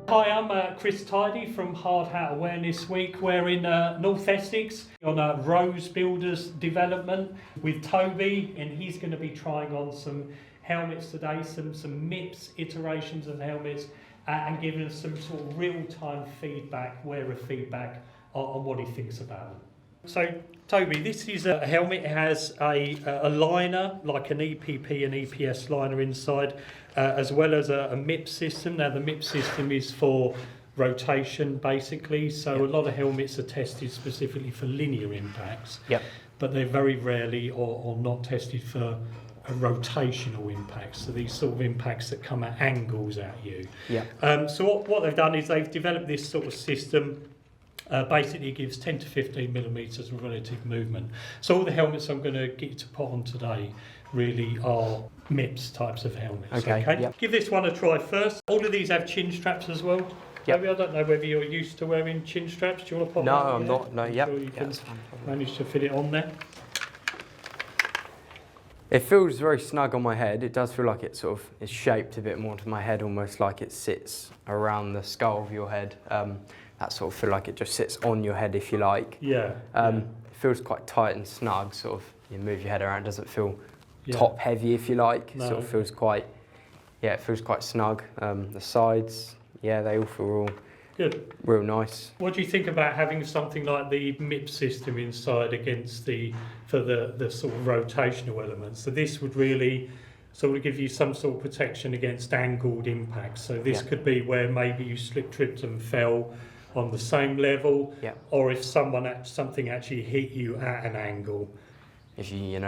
Hi, I'm Chris Tidy from Hard Hat Awareness Week. We're in North Essex on a Rose Builders development with Toby, and he's going to be trying on some helmets today, some MIPS iterations of helmets, and giving us some sort of real-time feedback, wearer feedback on what he thinks about them. So, Toby, this is a helmet. It has a liner, like an EPP and EPS liner inside, as well as a MIPS system. Now, the MIPS system is for rotation, basically. So, a lot of helmets are tested specifically for linear impacts, but they're very rarely or not tested for a rotational impact. So, these sort of impacts that come at angles at you. So, what they've done is they've developed this sort of system. Basically gives 10 to 15 millimetres of relative movement. So all the helmets I'm going to get you to put on today really are MIPS types of helmets. Okay? Give this one a try first. All of these have chin straps as well. Maybe I don't know whether you're used to wearing chin straps. Do you want to pop No, one? I'm not. No, Sure you can manage to fit it on there. It feels very snug on my head. It does feel like it sort of is shaped a bit more to my head, almost like it sits around the skull of your head. That sort of feel like it just sits on your head, if you like. It feels quite tight and snug. Sort of, you move your head around. It doesn't feel top heavy, if you like. It sort of feels quite, it feels quite snug. The sides, they all feel real nice. What do you think about having something like the MIPS system inside against the sort of rotational elements? So this would really sort of give you some sort of protection against angled impacts. So this could be where maybe you slip, tripped and fell on the same level, or if something actually hit you at an angle. If you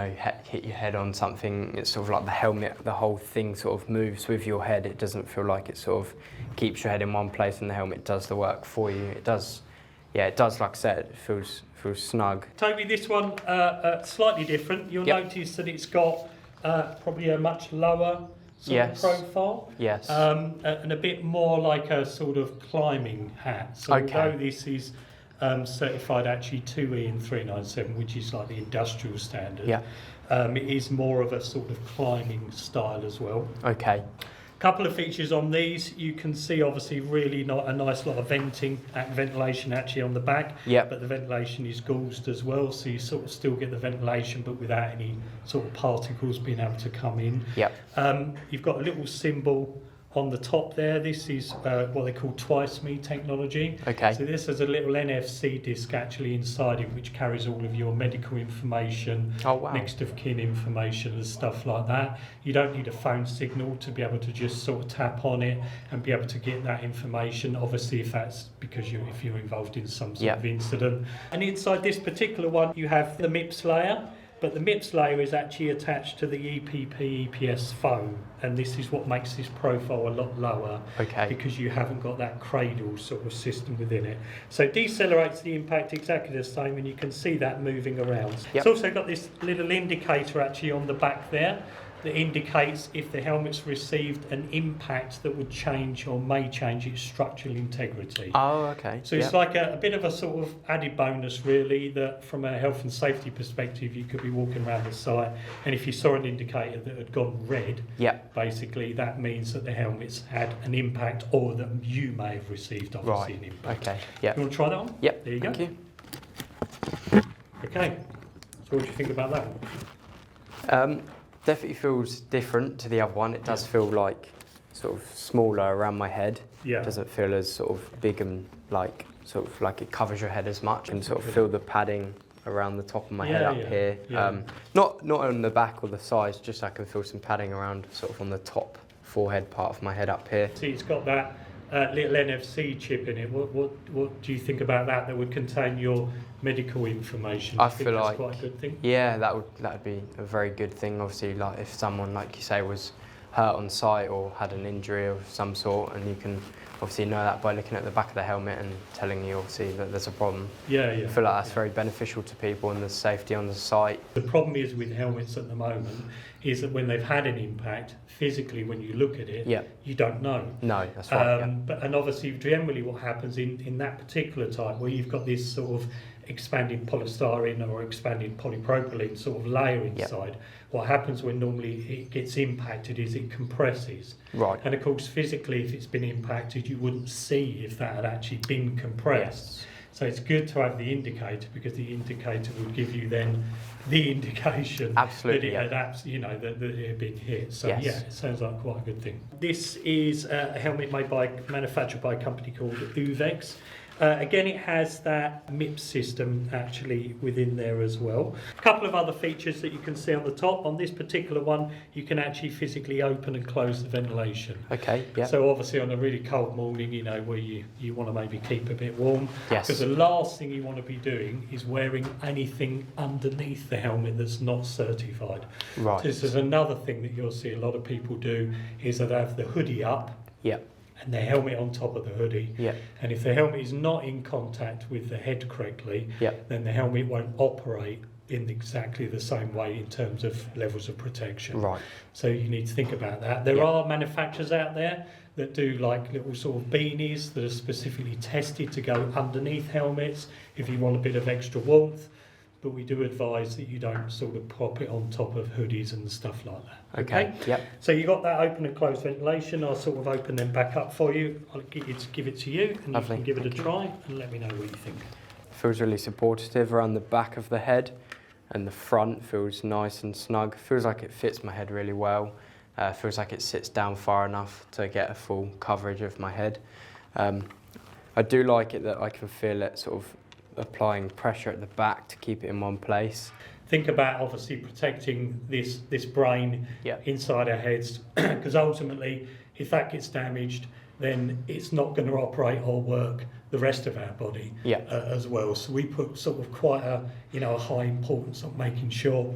hit your head on something, it's sort of like the helmet, the whole thing sort of moves with your head. It doesn't feel like it sort of keeps your head in one place and the helmet does the work for you. It does, like I said, it feels snug. Toby, this one slightly different. You'll notice that it's got probably a much lower sort of profile, and a bit more like a sort of climbing hat. So although this is certified actually 2E and 397, which is like the industrial standard, it is more of a sort of climbing style as well. Couple of features on these. You can see obviously really not a nice lot of ventilation actually on the back, but the ventilation is gauzed as well, so you sort of still get the ventilation but without any sort of particles being able to come in. You've got a little symbol on the top there. This is what they call twice me technology. So this has a little NFC disc actually inside it which carries all of your medical information, next of kin information and stuff like that. You don't need a phone signal to be able to just sort of tap on it and be able to get that information, obviously if that's because if you're involved in some sort of incident. And inside this particular one you have the MIPS layer, but the MIPS layer is actually attached to the EPP EPS foam, and this is what makes this profile a lot lower, because you haven't got that cradle sort of system within it. So it decelerates the impact exactly the same, and you can see that moving around. It's also got this little indicator actually on the back there that indicates if the helmet's received an impact that would change or may change its structural integrity. So it's like a bit of a sort of added bonus really, that from a health and safety perspective you could be walking around the site and if you saw an indicator that had gone red, basically that means that the helmet's had an impact or that you may have received obviously an impact. You want to try that on? There you go. Thank you. Okay, so what do you think about that one? Definitely feels different to the other one. It does feel like sort of smaller around my head. It doesn't feel as sort of big and like sort of like it covers your head as much, and sort of feel the padding around the top of my head up here. Not on the back or the sides, just I can feel some padding around sort of on the top forehead part of my head up here. See, it's got that little NFC chip in it. What do you think about that? That would contain your medical information. I feel like quite a good thing. That would be a very good thing. Obviously, like if someone, like you say, was hurt on site or had an injury of some sort, and you can obviously know that by looking at the back of the helmet and telling you obviously that there's a problem. I feel like that's very beneficial to people and the safety on the site. The problem is with helmets at the moment is that when they've had an impact, physically when you look at it, you don't know. No, that's right. And obviously generally what happens in that particular type where you've got this sort of expanded polystyrene or expanded polypropylene sort of layer inside. What happens when normally it gets impacted is it compresses. Right. And of course, physically, if it's been impacted, you wouldn't see if that had actually been compressed. Yes. So it's good to have the indicator, because the indicator would give you then the indication that it had that it had been hit. So yeah, it sounds like quite a good thing. This is a helmet manufactured by a company called Uvex. Again, it has that MIPS system actually within there as well. A couple of other features that you can see on the top. On this particular one, you can actually physically open and close the ventilation. Okay, yeah. So obviously on a really cold morning, where you want to maybe keep a bit warm. Yes. Because the last thing you want to be doing is wearing anything underneath the helmet that's not certified. Right. So this is another thing that you'll see a lot of people do, is that they have the hoodie up. Yeah. And their helmet on top of the hoodie. Yeah. And if the helmet is not in contact with the head correctly, then the helmet won't operate in exactly the same way in terms of levels of protection. Right. So you need to think about that. There are manufacturers out there that do like little sort of beanies that are specifically tested to go underneath helmets if you want a bit of extra warmth. But we do advise that you don't sort of pop it on top of hoodies and stuff like that. Okay. Yep. So you got that open and closed ventilation. I'll sort of open them back up for you. I'll give it to you, and you can give it a try and let me know what you think. Feels really supportive around the back of the head, and the front feels nice and snug. Feels like it fits my head really well. Feels like it sits down far enough to get a full coverage of my head. I do like it that I can feel it sort of applying pressure at the back to keep it in one place. Think about obviously protecting this brain inside our heads, because ultimately if that gets damaged, then it's not going to operate or work the rest of our body as well. So we put sort of quite a high importance on making sure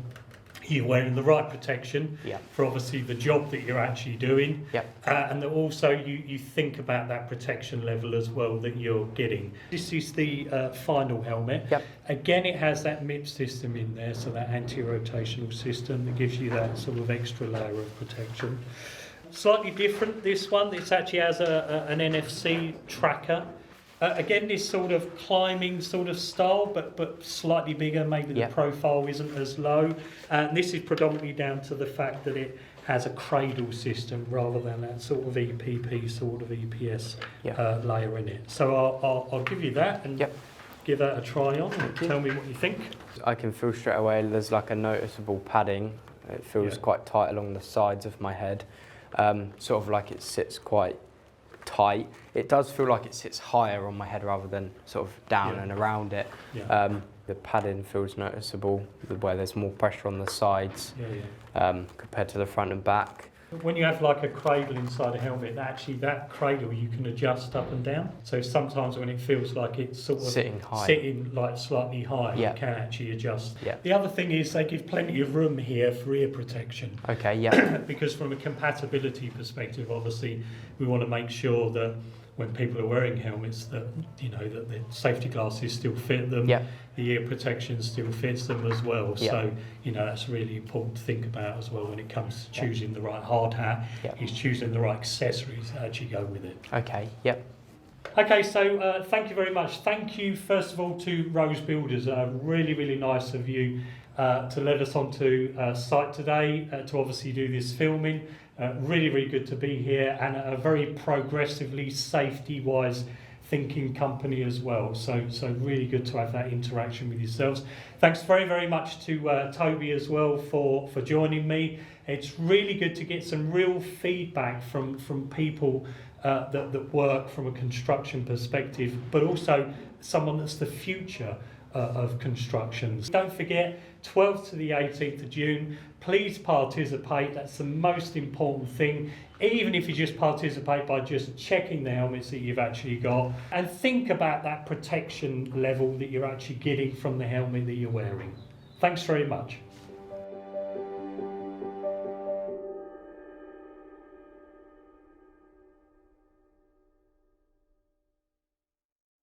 you're wearing the right protection for obviously the job that you're actually doing, and that also you think about that protection level as well that you're getting. This is the final helmet. Again, it has that MIPS system in there, so that anti-rotational system that gives you that sort of extra layer of protection. Slightly different, this one. This actually has an NFC tracker. Again, this sort of climbing sort of style, but slightly bigger. Maybe the profile isn't as low. And this is predominantly down to the fact that it has a cradle system rather than that sort of EPP, sort of EPS layer in it. So I'll give you that and give that a try on and tell me what you think. I can feel straight away there's like a noticeable padding. It feels quite tight along the sides of my head. Sort of like it sits quite tight. It does feel like it sits higher on my head rather than sort of down and around it. The padding feels noticeable where there's more pressure on the sides compared to the front and back. When you have like a cradle inside a helmet, actually that cradle you can adjust up and down. So sometimes when it feels like it's sort of sitting like slightly high, you can actually adjust. The other thing is they give plenty of room here for ear protection. Okay, Because from a compatibility perspective, obviously we want to make sure that when people are wearing helmets that that the safety glasses still fit them, the ear protection still fits them as well. So that's really important to think about as well when it comes to choosing the right hard hat. Is choosing the right accessories that actually go with it. Okay, Okay, so thank you very much. Thank you first of all to Rose Builders. Really nice of you to let us onto site today to obviously do this filming. Really good to be here, and a very progressively safety-wise thinking company as well. So really good to have that interaction with yourselves. Thanks very much to Toby as well for joining me. It's really good to get some real feedback from people that work from a construction perspective, but also someone that's the future of construction. Don't forget, 12th to the 18th of June, please participate. That's the most important thing. Even if you just participate by just checking the helmets that you've actually got, and think about that protection level that you're actually getting from the helmet that you're wearing. Thanks very much.